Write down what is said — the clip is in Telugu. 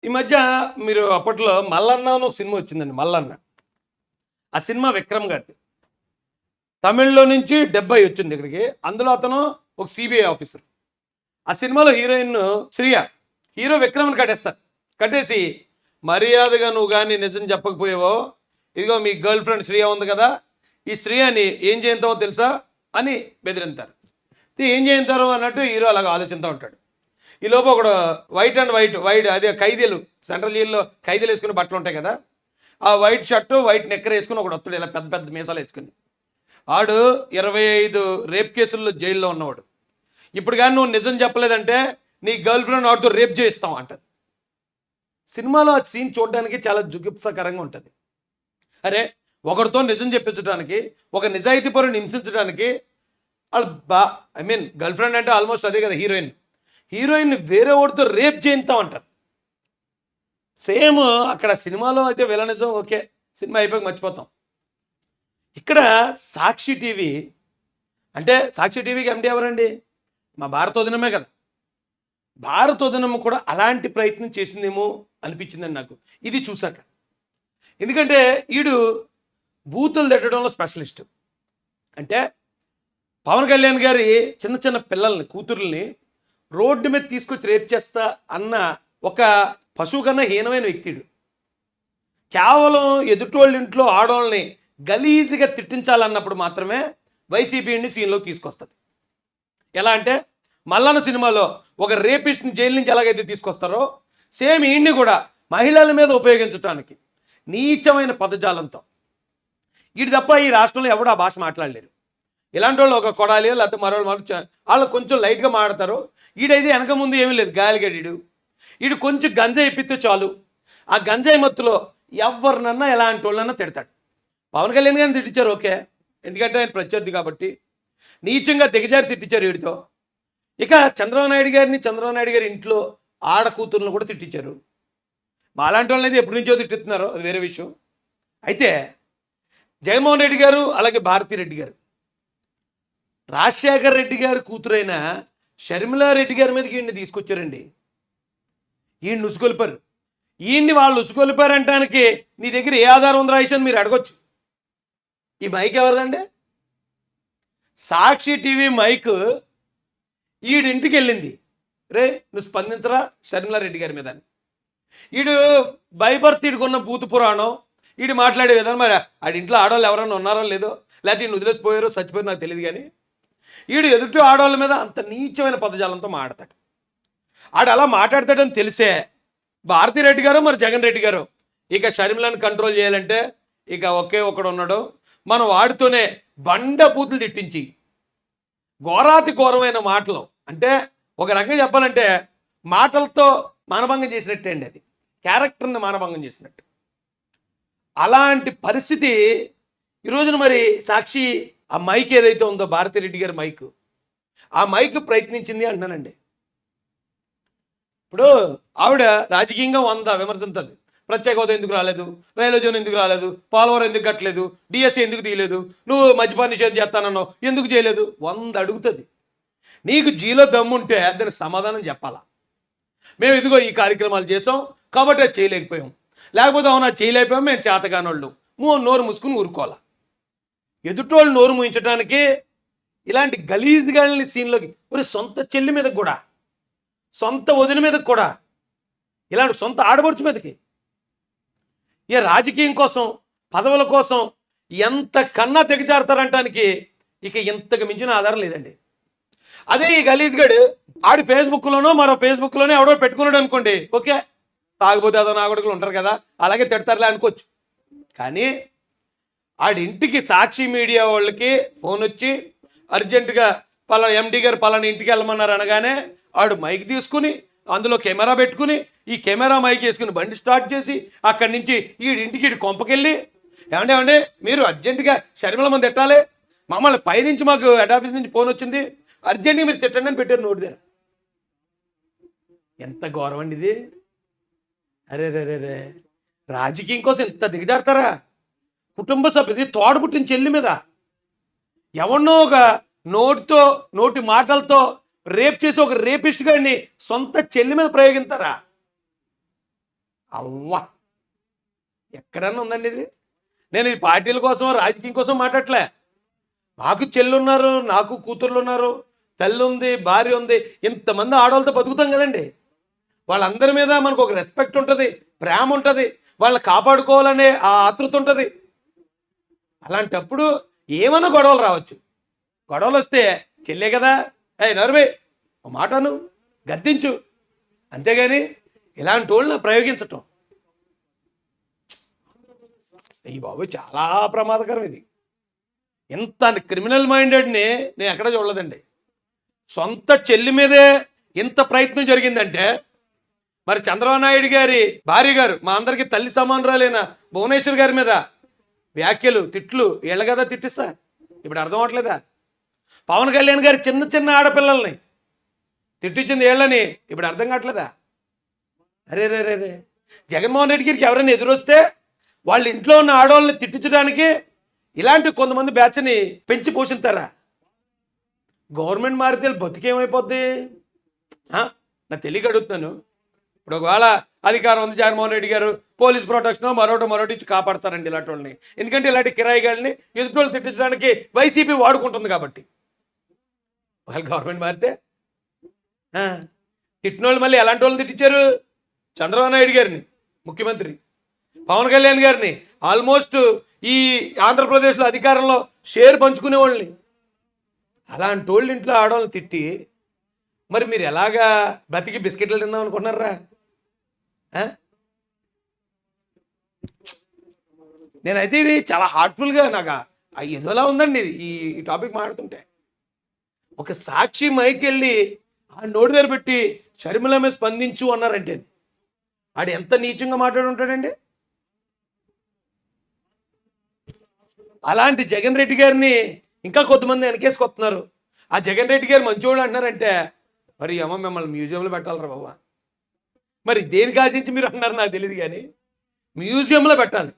ఈ మధ్య మీరు అప్పట్లో 'మల్లన్న' అని ఒక సినిమా వచ్చిందండి 'మల్లన్న'. ఆ సినిమా విక్రమ్ గారిది. తమిళ్‌లో నుంచి డబ్బై వచ్చింది ఇక్కడికి. అందులో అతను ఒక సీబీఐ ఆఫీసర్. ఆ సినిమాలో హీరోయిన్ శ్రియ. హీరో విక్రమ్‌ని కట్టేస్తారు. కట్టేసి మర్యాదగా నువ్వు గాని నిజం చెప్పకపోయావో, ఇదిగో మీ గర్ల్ ఫ్రెండ్ శ్రియ ఉంది కదా! ఈ శ్రియని ఏం చేయింతావో తెలుసా? అని బెదిరింతారు. ఏం చేయింతారు అన్నట్టు హీరో అలాగా ఆలోచిస్తూ ఉంటాడు. ఈలోపు ఒకడు వైట్ అదే ఖైదీలు సెంట్రల్ జైల్లో ఖైదీలు వేసుకునే బట్టలు ఉంటాయి కదా, ఆ వైట్ షర్టు వైట్ నెక్కర్ వేసుకుని ఒకడు వస్తాడు ఇలా పెద్ద పెద్ద మీసాలు వేసుకుని. ఆడు 25 రేప్ కేసుల్లో జైల్లో ఉన్నవాడు. ఇప్పుడు కానీ నువ్వు నిజం చెప్పలేదంటే నీ గర్ల్ ఫ్రెండ్ వాడితో రేప్ చేయిస్తాం అంటది. సినిమాలో ఆ సీన్ చూడడానికి చాలా జుగుప్సకరంగా ఉంటుంది. అరే, ఒకరితో నిజం చెప్పించడానికి, ఒక నిజాయితీ పరుని హింసించడానికి వాళ్ళు గర్ల్ ఫ్రెండ్ అంటే ఆల్మోస్ట్ అదే కదా హీరోయిన్ వేరే వాడితో రేప్ చేయిస్తాం అంటారు. సేమ్ అక్కడ సినిమాలో అయితే విలనిజం ఓకే, సినిమా అయిపోయి మర్చిపోతాం. ఇక్కడ సాక్షి టీవీ అంటే సాక్షి టీవీకి ఎండి ఎవరండి? మా భారతోదినమే కదా. భారతోదినము కూడా అలాంటి ప్రయత్నం చేసిందేమో అనిపించిందండి నాకు ఇది చూశాక. ఎందుకంటే వీడు బూతులు తిట్టడంలో స్పెషలిస్ట్. అంటే పవన్ కళ్యాణ్ గారి చిన్న చిన్న పిల్లల్ని కూతుర్ని రోడ్డు మీద తీసుకొచ్చి రేప్ చేస్తా అన్న ఒక పశువు కన్నా హీనమైన వ్యక్తిడు. కేవలం ఎదుటోళ్ళ ఇంట్లో ఆడవాళ్ళని గలీజ్గా తిట్టించాలన్నప్పుడు మాత్రమే వైసీపీని సీన్లోకి తీసుకొస్తుంది. ఎలా అంటే మల్లన్న సినిమాలో ఒక రేపిస్ట్ని జైలు నుంచి ఎలాగైతే తీసుకొస్తారో సేమ్ ఈయన్ని కూడా మహిళల మీద ఉపయోగించడానికి నీచమైన పదజాలంతో. వీడి తప్ప ఈ రాష్ట్రంలో ఎవడు ఆ భాష మాట్లాడలేరు. ఇలాంటి వాళ్ళు ఒక కొడాలి లేకపోతే మరో వాళ్ళు కొంచెం లైట్గా మాడతారు. ఈడైతే వెనక ముందు ఏమీ లేదు, గాలిగడీడు. వీడు కొంచెం గంజాయి ఇప్పితే చాలు, ఆ గంజాయి మత్తులో ఎవరినన్నా ఎలాంటి వాళ్ళన్నా తిడతాడు. పవన్ కళ్యాణ్ గారిని తిట్టించారు ఓకే, ఎందుకంటే ఆయన ప్రత్యర్థి కాబట్టి. నీచంగా దిగజారి తిట్టించారు వీడితో. ఇక చంద్రబాబు నాయుడు గారి ఇంట్లో ఆడ కూతుర్లను కూడా తిట్టించారు. మాలాంటి వాళ్ళని అయితే ఎప్పటి నుంచో తిట్టిస్తున్నారు, అది వేరే విషయం. అయితే జగన్మోహన్ రెడ్డి గారు అలాగే భారతిరెడ్డి గారు రాజశేఖర్ రెడ్డి గారి కూతురైన షర్మిలారెడ్డి గారి మీదకి ఈయన్ని తీసుకొచ్చారండి. ఈయన్ని ఉసుకొలిపారు. ఈయన్ని వాళ్ళు ఉసుకొలిపారు అంటానికి నీ దగ్గర ఏ ఆధారం ఉందా రాయిషన్ మీరు అడగొచ్చు. ఈ మైక్ ఎవరిదండి? సాక్షి టీవీ మైక్ ఈడింటికి వెళ్ళింది. రే నువ్వు స్పందించరా షర్మిలారెడ్డి గారి మీద అని. ఈడు భయపడితే ఈడుకున్న భూత పురాణం ఈడు మాట్లాడే విధానం. మరి ఆడింట్లో ఆడవాళ్ళు ఎవరైనా ఉన్నారో లేదో, లేకపోతే ఈయన వదిలేసిపోయారో చచ్చిపోయారో నాకు తెలియదు. కానీ ఈడు ఎదుటి ఆడవాళ్ళ మీద అంత నీచమైన పదజాలంతో మాట్లాడతాడు. ఆడు అలా మాట్లాడతాడని తెలిసే భారతిరెడ్డి గారు మరి జగన్ రెడ్డి గారు ఇక షర్మిలను కంట్రోల్ చేయాలంటే ఇక ఒకే ఒకడు ఉన్నాడు, మనం వాడితోనే బండ బూతులు తిట్టించి ఘోరాతి ఘోరమైన మాటలు. అంటే ఒక రకంగా చెప్పాలంటే మాటలతో మానభంగం చేసినట్టే అండి, అది క్యారెక్టర్ని మానభంగం చేసినట్టు. అలాంటి పరిస్థితి ఈరోజున మరి సాక్షి ఆ మైక్ ఏదైతే ఉందో భారతిరెడ్డి గారి మైక్, ఆ మైక్ ప్రయత్నించింది అంటున్నానండి. ఇప్పుడు ఆవిడ రాజకీయంగా 100 విమర్శించాలి. ప్రత్యేక హోదా ఎందుకు రాలేదు, రైల్వే జోన్ ఎందుకు రాలేదు, పోలవరం ఎందుకు కట్టలేదు, డిఎస్సీ ఎందుకు తీయలేదు, నువ్వు మద్యపాన నిషేధం చేస్తానన్నావు ఎందుకు చేయలేదు, 100 అడుగుతుంది. నీకు జీలో దమ్ముంటే దానికి సమాధానం చెప్పాలా. మేము ఇదిగో ఈ కార్యక్రమాలు చేసాం కాబట్టి అది చేయలేకపోయాం, లేకపోతే అవునా చేయలేకపోయాం మేము చేతగానోళ్ళు నోరు మూసుకుని ఊరుకోవాలా. ఎదుటోళ్ళు నోరు మూయించడానికి ఇలాంటి గలీజ్గాళ్ళని సీన్లోకి మరి సొంత చెల్లి మీదకి కూడా, సొంత వదిన మీదకి కూడా, ఇలాంటి సొంత ఆడబడుచు మీదకి ఏ రాజకీయం కోసం పదవుల కోసం ఎంత కన్నా తెగజారుతారంటానికి ఇక ఇంతకు మించిన ఆధారం లేదండి. అదే ఈ గలీజ్గాడు ఆడి ఫేస్బుక్లోనో మరో ఫేస్బుక్లోనో ఎవడో పెట్టుకున్నాడు అనుకోండి, ఓకే తాగిపోతే అదో నాగొడుకులు ఉంటారు కదా అలాగే తిడతారులే అనుకోవచ్చు. కానీ ఆడింటికి సాక్షి మీడియా వాళ్ళకి ఫోన్ వచ్చి అర్జెంటుగా పలానా ఎండి గారు పలానా ఇంటికి వెళ్ళమన్నారు అనగానే ఆడు మైక్ తీసుకుని అందులో కెమెరా పెట్టుకుని ఈ కెమెరా మైక్ వేసుకుని బండి స్టార్ట్ చేసి అక్కడి నుంచి ఈడింటికి ఈడు కొంపకెళ్ళి ఏమండి మీరు అర్జెంటుగా షర్మిల మంది తిట్టాలి, మమ్మల్ని పైనుంచి మాకు హెడ్ ఆఫీస్ నుంచి ఫోన్ వచ్చింది అర్జెంటుగా మీరు తిట్టండి అని పెట్టారు నోటి దగ్గర. ఎంత గౌరవం అండి ఇది. అరే రే రాజకీయం కోసం ఇంత దిగజారుతారా? కుటుంబ సభ్యుది తోడబుట్టిన చెల్లి మీద ఎవరినో ఒక నోటి మాటలతో రేప్ చేసి ఒక రేపిస్ట్ గారిని సొంత చెల్లి మీద ప్రయోగిస్తారా? అవ్వా, ఎక్కడన్నా ఉందండి ఇది? నేను ఇది పార్టీల కోసం రాజకీయం కోసం మాట్లాడలే. మాకు చెల్లున్నారు, నాకు కూతుర్లు ఉన్నారు, తల్లి ఉంది, భార్య ఉంది, ఇంతమంది ఆడవాళ్ళతో బతుకుతాం కదండి. వాళ్ళందరి మీద మనకు ఒక రెస్పెక్ట్ ఉంటుంది, ప్రేమ ఉంటుంది, వాళ్ళని కాపాడుకోవాలనే ఆ ఆతృత ఉంటుంది. అలాంటప్పుడు ఏమన్నా గొడవలు రావచ్చు. గొడవలు వస్తే చెల్లే కదా, నరువే ఒక మాటను గద్దించు, అంతేగాని ఇలాంటి వాళ్ళని ప్రయోగించటం ఈ బాబు చాలా ప్రమాదకరం. ఇది ఇంత క్రిమినల్ మైండెడ్ని నేను ఎక్కడ చూడలేదండి. సొంత చెల్లి మీదే ఇంత ప్రయత్నం జరిగిందంటే మరి చంద్రబాబు నాయుడు గారి భార్య గారు, మా అందరికీ తల్లి సమానురాలైన భువనేశ్వర్ గారి మీద వ్యాఖ్యలు, తిట్లు, వీళ్ళ కదా తిట్టిస్తా. ఇప్పుడు అర్థం అవట్లేదా? పవన్ కళ్యాణ్ గారి చిన్న చిన్న ఆడపిల్లల్ని తిట్టించింది వీళ్ళని ఇప్పుడు అర్థం కావట్లేదా? అరే రే రే రే జగన్మోహన్ రెడ్డి గారికి ఎవరైనా ఎదురొస్తే వాళ్ళ ఇంట్లో ఉన్న ఆడవాళ్ళని తిట్టించడానికి ఇలాంటి కొంతమంది బ్యాచ్ని పెంచి పోషిస్తారా? గవర్నమెంట్ మారితే బతికేమైపోద్ది? నా తెలియక అడుగుతున్నాను. ఇప్పుడు ఒకవేళ అధికారం ఉంది, జగన్మోహన్ రెడ్డి గారు పోలీస్ ప్రొటెక్షన్ మరోటి ఇచ్చి కాపాడతారండి ఇలాంటి వాళ్ళని. ఎందుకంటే ఇలాంటి కిరాయిగాళ్ళని ఎదుటోళ్ళు తిట్టించడానికి వైసీపీ వాడుకుంటుంది కాబట్టి. వాళ్ళు గవర్నమెంట్ మారితే తిట్టినోళ్ళు మళ్ళీ ఎలాంటి వాళ్ళని తిట్టించారు? చంద్రబాబు నాయుడు గారిని ముఖ్యమంత్రి, పవన్ కళ్యాణ్ గారిని ఆల్మోస్ట్ ఈ ఆంధ్రప్రదేశ్లో అధికారంలో షేర్ పంచుకునే వాళ్ళని. అలాంటి వాళ్ళు ఇంట్లో ఆడవాళ్ళని తిట్టి మరి మీరు ఎలాగా బ్రతికి బిస్కెట్లు తిందాం అనుకుంటున్నారా? నేనైతే ఇది చాలా హార్ట్ఫుల్గా నాకు ఏదోలా ఉందండి ఈ టాపిక్ మాట్లాడుతుంటే. ఒక సాక్షి మైకి వెళ్ళి ఆ నోటి దగ్గర పెట్టి షర్మిల మీద స్పందించు అన్నారంటే ఆడు ఎంత నీచంగా మాట్లాడి ఉంటాడండి. అలాంటి జగన్ రెడ్డి గారిని ఇంకా కొంతమంది వెనకేసుకొస్తున్నారు. ఆ జగన్ రెడ్డి గారు మంచోళ్ళు అంటున్నారంటే మరి అమ్మ మిమ్మల్ని మ్యూజియంలో పెట్టాలరా బాబా. మరి దేనికి ఆశించి మీరు అన్నారు నాకు తెలియదు, కానీ మ్యూజియంలో పెట్టాలి.